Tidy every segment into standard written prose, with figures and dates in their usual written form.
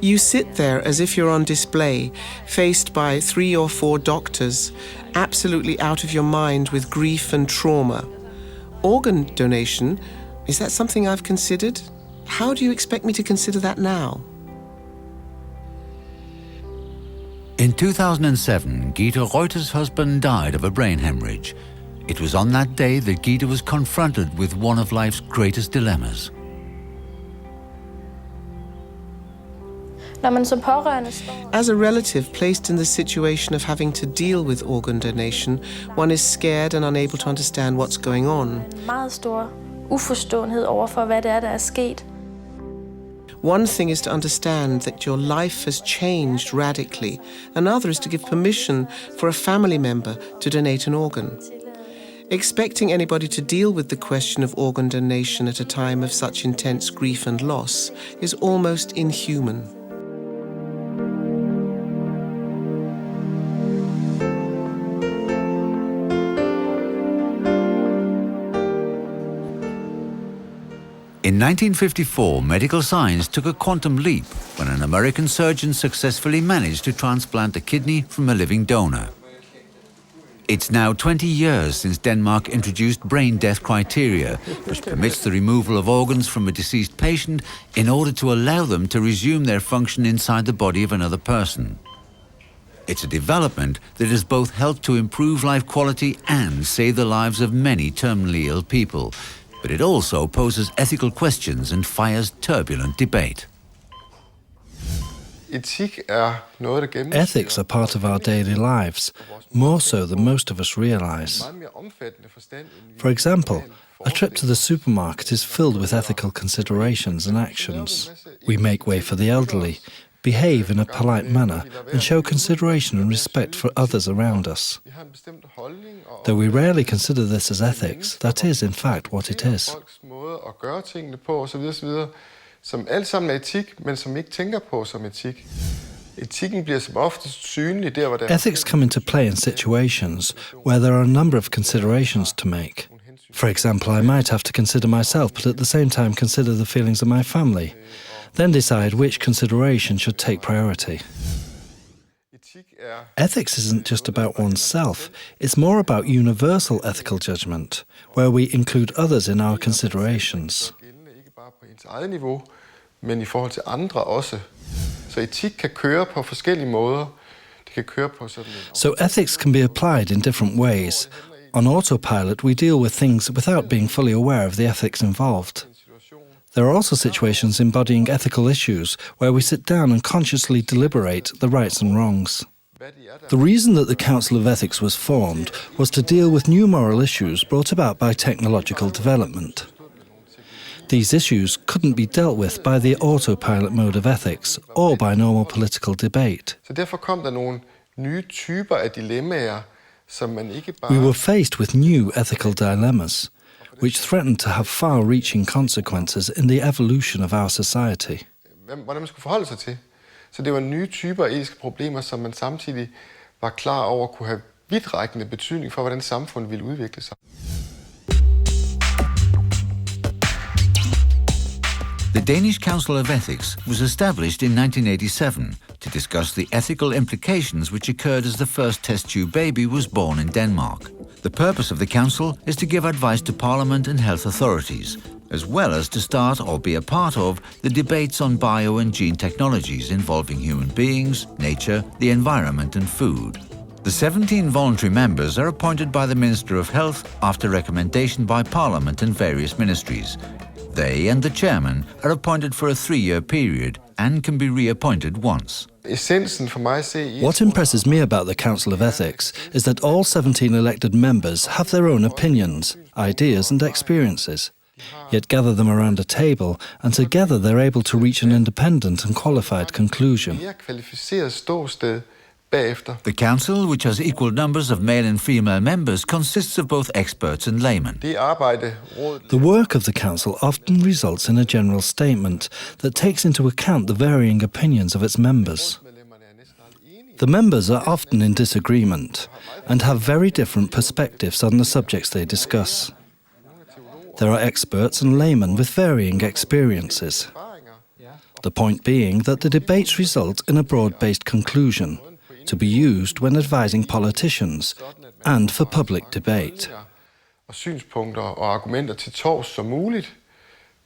You sit there as if you're on display, faced by 3 or 4 doctors, absolutely out of your mind with grief and trauma. Organ donation, is that something I've considered? How do you expect me to consider that now? In 2007, Gita Reuter's husband died of a brain hemorrhage. It was on that day that Gita was confronted with one of life's greatest dilemmas. As a relative placed in the situation of having to deal with organ donation, one is scared and unable to understand what's going on. One thing is to understand that your life has changed radically. Another is to give permission for a family member to donate an organ. Expecting anybody to deal with the question of organ donation at a time of such intense grief and loss is almost inhuman. In 1954, medical science took a quantum leap when an American surgeon successfully managed to transplant a kidney from a living donor. It's now 20 years since Denmark introduced brain death criteria, which permits the removal of organs from a deceased patient in order to allow them to resume their function inside the body of another person. It's a development that has both helped to improve life quality and save the lives of many terminally ill people, but it also poses ethical questions and fires turbulent debate. Ethics are part of our daily lives, more so than most of us realize. For example, a trip to the supermarket is filled with ethical considerations and actions. We make way for the elderly, behave in a polite manner, and show consideration and respect for others around us. Though we rarely consider this as ethics, that is in fact what it is. Som alt sammen er etik, men som ikke tænker på som etik. Etikken bliver som oftest synlig der, hvor der... Ethics come into play in situations where there are a number of considerations to make. For example, I might have to consider myself, but at the same time consider the feelings of my family, then decide which consideration should take priority. Ethics isn't just about oneself, it's more about universal ethical judgment, where we include others in our considerations. Eget niveau, men i forhold til andre også. Så etik kan køre på forskellige måder. Det kan køre på sådan en... So ethics can be applied in different ways. On autopilot, we deal with things without being fully aware of the ethics involved. There are also situations embodying ethical issues where we sit down and consciously deliberate the rights and wrongs. The reason that the Council of Ethics was formed was to deal with new moral issues brought about by technological development. These issues couldn't be dealt with by the autopilot mode of ethics or by normal political debate. We were faced with new ethical dilemmas, which threatened to have far-reaching consequences in the evolution of our society. Så det var nye typer af etiske problemer, som man samtidig var klar over kunne have vidtrækkende betydning for, hvordan samfundet ville udvikle sig. The Danish Council of Ethics was established in 1987 to discuss the ethical implications which occurred as the first test tube baby was born in Denmark. The purpose of the Council is to give advice to Parliament and health authorities, as well as to start or be a part of the debates on bio and gene technologies involving human beings, nature, the environment and food. The 17 voluntary members are appointed by the Minister of Health after recommendation by Parliament and various ministries. They and the chairman are appointed for a 3-year period and can be reappointed once. What impresses me about the Council of Ethics is that all 17 elected members have their own opinions, ideas and experiences, yet gather them around a table and together they're able to reach an independent and qualified conclusion. The Council, which has equal numbers of male and female members, consists of both experts and laymen. The work of the Council often results in a general statement that takes into account the varying opinions of its members. The members are often in disagreement and have very different perspectives on the subjects they discuss. There are experts and laymen with varying experiences. The point being that the debates result in a broad-based conclusion to be used when advising politicians and for public debate. Og synspunkter og argumenter til torvs som muligt,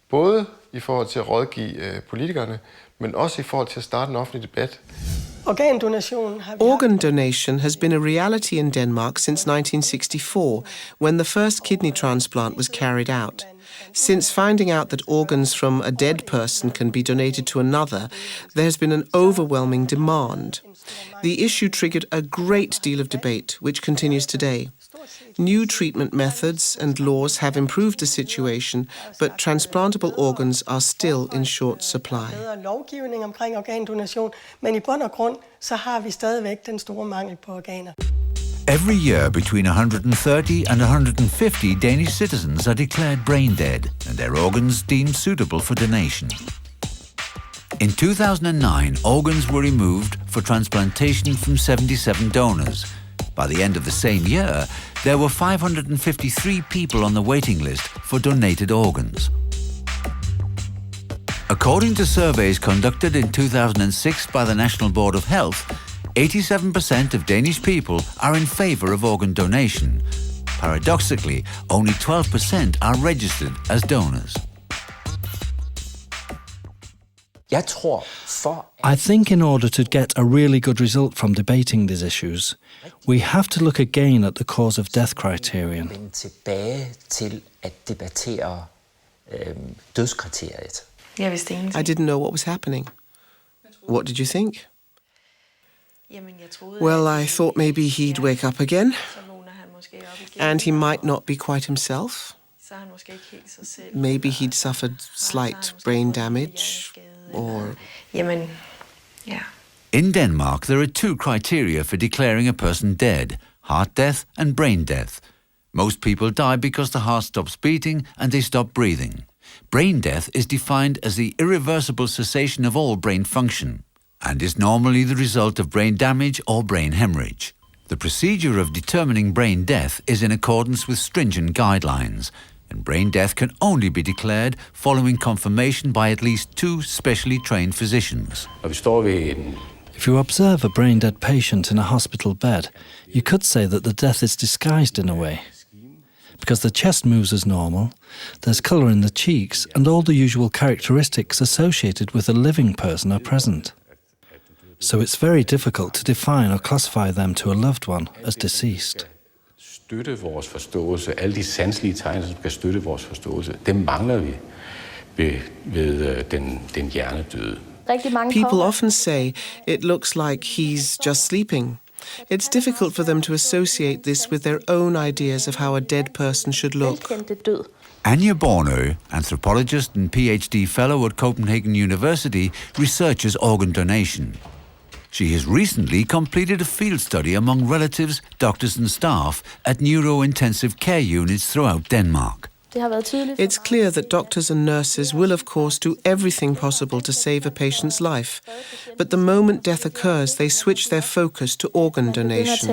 både i forhold til at rådgive politikerne, men også i forhold til at starte en offentlig debat. Organ donation has been a reality in Denmark since 1964, when the first kidney transplant was carried out. Since finding out that organs from a dead person can be donated to another, there has been an overwhelming demand. The issue triggered a great deal of debate, which continues today. New treatment methods and laws have improved the situation, but transplantable organs are still in short supply. Every year, between 130 and 150 Danish citizens are declared brain dead and their organs deemed suitable for donation. In 2009, organs were removed for transplantation from 77 donors. By the end of the same year, there were 553 people on the waiting list for donated organs. According to surveys conducted in 2006 by the National Board of Health, 87% of Danish people are in favour of organ donation. Paradoxically, only 12% are registered as donors. I think in order to get a really good result from debating these issues, we have to look again at the cause of death criterion. I didn't know what was happening. What did you think? Well, I thought maybe he'd wake up again, and he might not be quite himself. Maybe he'd suffered slight brain damage, or... In Denmark, there are two criteria for declaring a person dead: heart death and brain death. Most people die because the heart stops beating and they stop breathing. Brain death is defined as the irreversible cessation of all brain function and is normally the result of brain damage or brain hemorrhage. The procedure of determining brain death is in accordance with stringent guidelines, and brain death can only be declared following confirmation by at least 2 specially trained physicians. If you observe a brain-dead patient in a hospital bed, you could say that the death is disguised in a way. Because the chest moves as normal, there's colour in the cheeks, and all the usual characteristics associated with a living person are present. So it's very difficult to define or classify them to a loved one as deceased. Støtte vores forståelse, alle de sanselige tegn, som skal støtte vores forståelse, dem mangler vi ved den hjernedøde. People often say it looks like he's just sleeping. It's difficult for them to associate this with their own ideas of how a dead person should look. Anja Bornø, anthropologist and PhD fellow at Copenhagen University, researches organ donation. She has recently completed a field study among relatives, doctors and staff at neuro-intensive care units throughout Denmark. It's clear that doctors and nurses will, of course, do everything possible to save a patient's life. But the moment death occurs, they switch their focus to organ donation.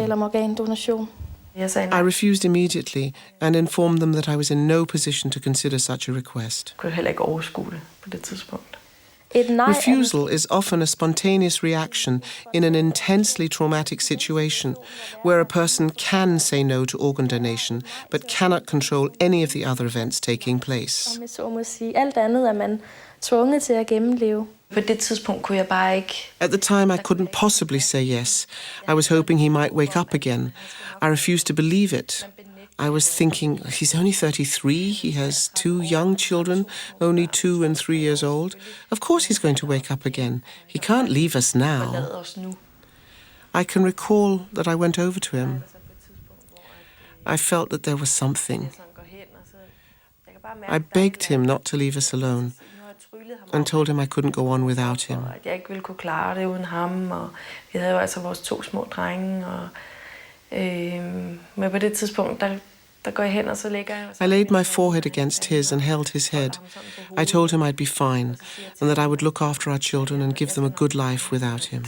I refused immediately and informed them that I was in no position to consider such a request. Refusal is often a spontaneous reaction in an intensely traumatic situation where a person can say no to organ donation but cannot control any of the other events taking place. At the time, I couldn't possibly say yes. I was hoping he might wake up again. I refused to believe it. I was thinking, he's only 33, he has 2 young children, only 2 and 3 years old. Of course he's going to wake up again. He can't leave us now. I can recall that I went over to him. I felt that there was something. I begged him not to leave us alone and told him I couldn't go on without him. I laid my forehead against his and held his head. I told him I'd be fine and that I would look after our children and give them a good life without him.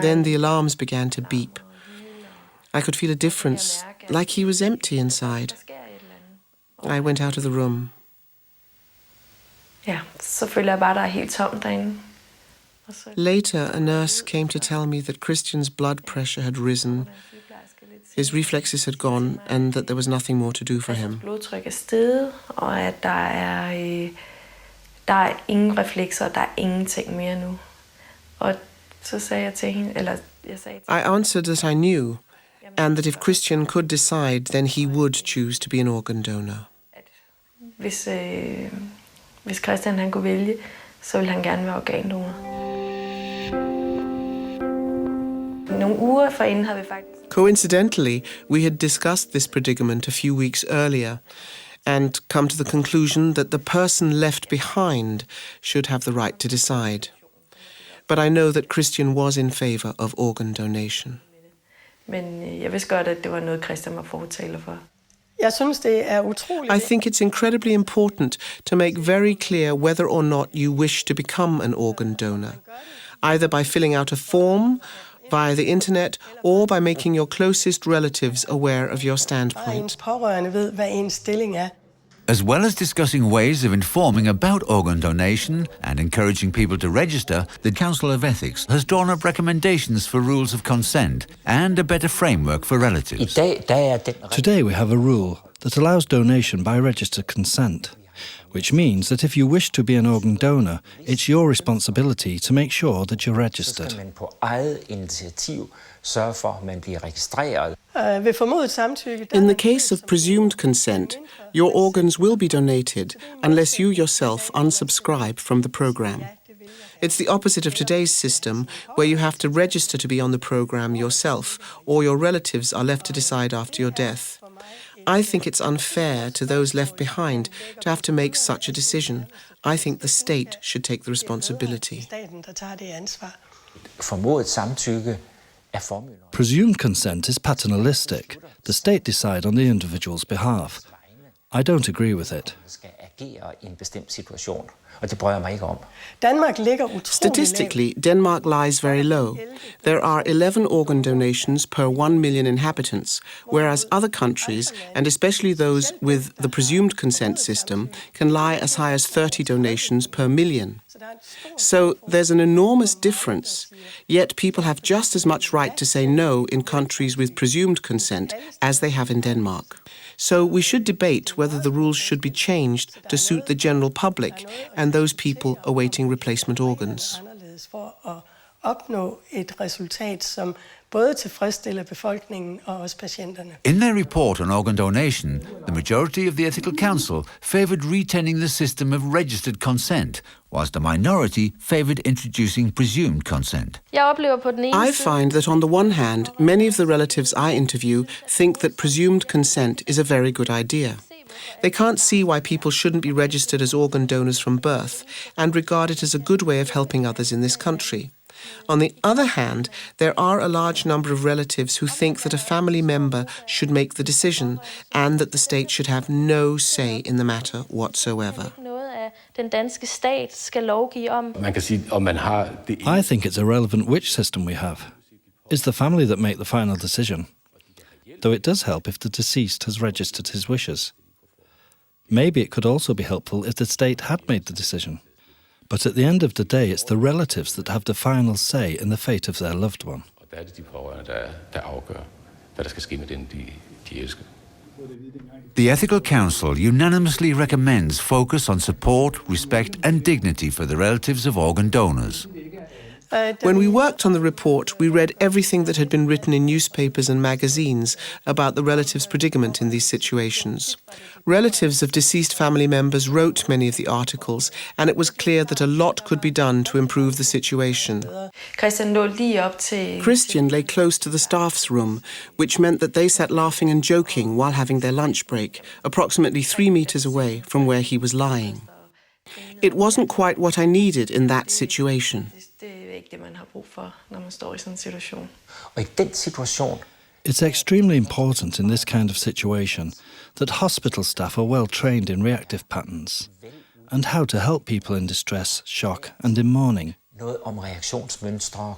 Then the alarms began to beep. I could feel a difference, like he was empty inside. I went out of the room. Ja, så føler jeg bare, der helt tomt derinde. Later, a nurse came to tell me that Christian's blood pressure had risen, his reflexes had gone, and that there was nothing more to do for him. Blodtryk steget, og at der er ingen reflekser, der er ingenting mere nu. Og så sagde jeg til hende, eller jeg sagde til I answered that I knew, and that if Christian could decide, then he would choose to be an organ donor. Hvis Christian han kunne vælge, så ville han gerne være organdonor. Nogle uger forinden havde vi faktisk... Coincidentally, we had discussed this predicament a few weeks earlier and come to the conclusion that the person left behind should have the right to decide. But I know that Christian was in favor of organ donation. Men jeg vidste godt, at det var noget, Christian var fortaler for. Jeg synes, det er utroligt. I think it's incredibly important to make very clear whether or not you wish to become an organ donor, either by filling out a form, via the internet, or by making your closest relatives aware of your Bare ens standpoint. pårørende ved, hvad ens stilling er. As well as discussing ways of informing about organ donation and encouraging people to register, the Council of Ethics has drawn up recommendations for rules of consent and a better framework for relatives. Today we have a rule that allows donation by registered consent, which means that if you wish to be an organ donor, it's your responsibility to make sure that you're registered. Man på eget initiativ sørge for, at man bliver registreret. Ved formodet samtykke... In the case of presumed consent, your organs will be donated unless you yourself unsubscribe from the program. It's the opposite of today's system, where you have to register to be on the program yourself, or your relatives are left to decide after your death. I think it's unfair to those left behind to have to make such a decision. I think the state should take the responsibility. Staten, der tager det ansvar. Formodet samtykke er formynderen. Presumed consent is paternalistic. The state decide on the individual's behalf. I don't agree with it. Skal agere i en bestemt situation, og det bryder jeg mig ikke om. Danmark ligger utroligt Statistically, Denmark lies very low. There are 11 organ donations per 1 million inhabitants, whereas other countries, and especially those with the presumed consent system, can lie as high as 30 donations per million. So there's an enormous difference, yet people have just as much right to say no in countries with presumed consent as they have in Denmark. So we should debate whether the rules should be changed to suit the general public and those people awaiting replacement organs. anderledes for at opnå et resultat, som både tilfredsstiller befolkningen og også patienterne. In their report on organ donation, the majority of the Ethical Council favoured retaining the system of registered consent, whilst a minority favoured introducing presumed consent. Jeg oplever på den ene I find that on the one hand, many of the relatives I interview think that presumed consent is a very good idea. They can't see why people shouldn't be registered as organ donors from birth and regard it as a good way of helping others in this country. On the other hand, there are a large number of relatives who think that a family member should make the decision and that the state should have no say in the matter whatsoever. noget af den danske stat skal lovgive om. Man kan sige, om man har det I think it's irrelevant which system we have. It's the family that make the final decision. Though it does help if the deceased has registered his wishes. Maybe it could also be helpful if the state had made the decision. But at the end of the day, it's the relatives that have the final say in the fate of their loved one. og der er det de pårørende, der afgør, hvad der skal ske med den, de elsker. The Ethical Council unanimously recommends focus on support, respect and dignity for the relatives of organ donors. When we worked on the report, we read everything that had been written in newspapers and magazines about the relatives' predicament in these situations. Relatives of deceased family members wrote many of the articles, and it was clear that a lot could be done to improve the situation. Christian lå lige op til... Christian lay close to the staff's room, which meant that they sat laughing and joking while having their lunch break, approximately 3 meters away from where he was lying. It wasn't quite what I needed in that situation. Det er ikke det, man har brug for, når man står i sådan en situation. Og i den situation, It's extremely important in this kind of situation that hospital staff are well trained in reactive patterns and how to help people in distress, shock and in mourning. Noget om reaktionsmønstre,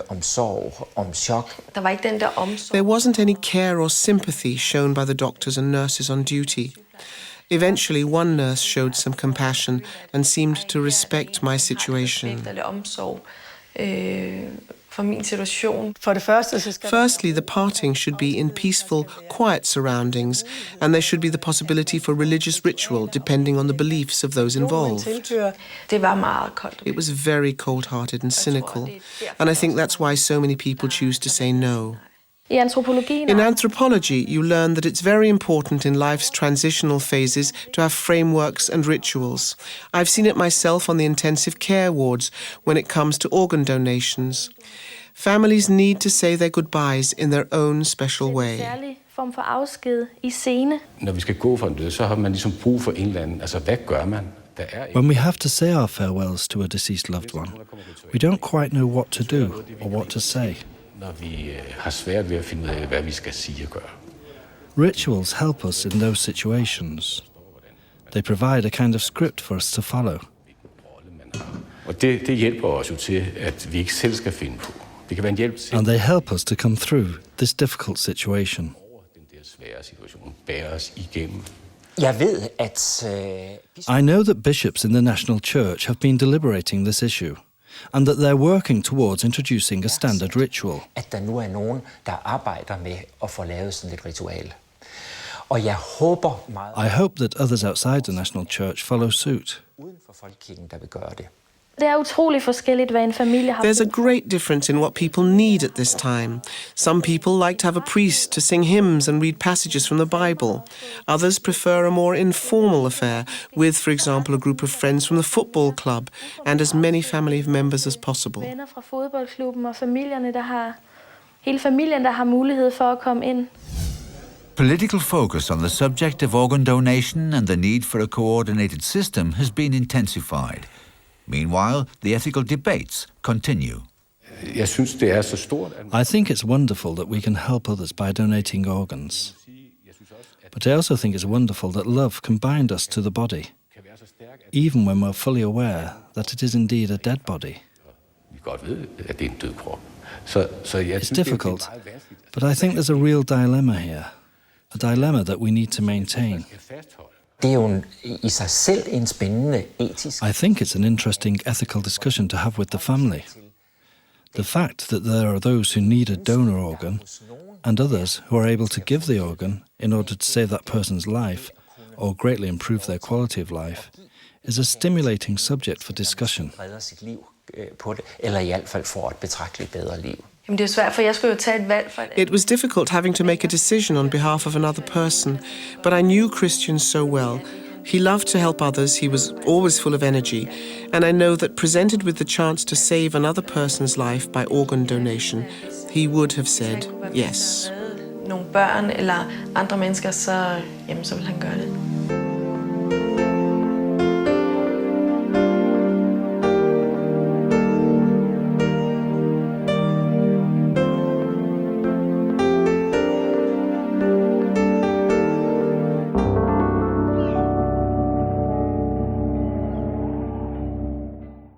om sorg, om chok. Der var ikke den der omsorg. There wasn't any care or sympathy shown by the doctors and nurses on duty. Eventually, one nurse showed some compassion and seemed to respect my situation. Eller omsorg for min situation. For det første, så skal Firstly, the parting should be in peaceful, quiet surroundings, and there should be the possibility for religious ritual depending on the beliefs of those involved. tilhøre. Det var meget koldt. It was very cold-hearted and cynical, and I think that's why so many people choose to say no. I antropologien In anthropology, you learn that it's very important in life's transitional phases to have frameworks and rituals. I've seen it myself on the intensive care wards when it comes to organ donations. Families need to say their goodbyes in their own special way. særlig form for afsked i scene. Når vi skal gå fra en død, så har man ligesom brug for en eller anden. Altså, hvad gør man? Der er When we have to say our farewells to a deceased loved one, we don't quite know what to do or what to say. når vi har svært ved at finde ud af, hvad vi skal sige og gøre. Rituals help us in those situations. They provide a kind of script for us to follow. Og det hjælper os jo til, at vi ikke selv skal finde på. Det kan være en hjælp til And they help us to come through this difficult situation. den der svære situation, bære os igennem. Jeg ved, at I know that bishops in the National Church have been deliberating this issue, and that they're working towards introducing a standard ritual. at der nu er nogen, der arbejder med at få lavet sådan et ritual. Og jeg håber meget, I hope that others outside the National Church follow suit. uden for folkekirken, der vil gøre det. Det er utrolig forskelligt, hvad en familie har There's a brug for. great difference in what people need at this time. Some people like to have a priest to sing hymns and read passages from the Bible. Others prefer a more informal affair with, for example, a group of friends from the football club and as many family members as possible. Venner fra fodboldklubben og familierne, hele familien, der har mulighed for at komme ind. Political focus on the subject of organ donation and the need for a coordinated system has been intensified. Meanwhile, the ethical debates continue. Jeg synes, det er så stort, at I think it's wonderful that we can help others by donating organs. But I also think it's wonderful that love can bind us to the body, even when we're fully aware that it is indeed a dead body. vi godt ved, at det er en død krop. Så jeg It's synes, det er difficult, meget vanskeligt but I think there's a real dilemma here, a dilemma that we need to maintain. at fastholde. Det er jo i sig selv en spændende etisk I think it's an interesting ethical discussion to have with the family. The fact that there are those who need a donor organ and others who are able to give the organ in order to save that person's life or greatly improve their quality of life is a stimulating subject for discussion. redder sit liv på det, eller i hvert fald får et betragteligt bedre liv. Jamen det er svært, for jeg skulle jo tage et valg for det. It was difficult having to make a decision on behalf of another person, but I knew Christian so well. He loved to help others, he was always full of energy, and I know that presented with the chance to save another person's life by organ donation, he would have said yes. Nogle børn eller andre mennesker, så ville han gøre det.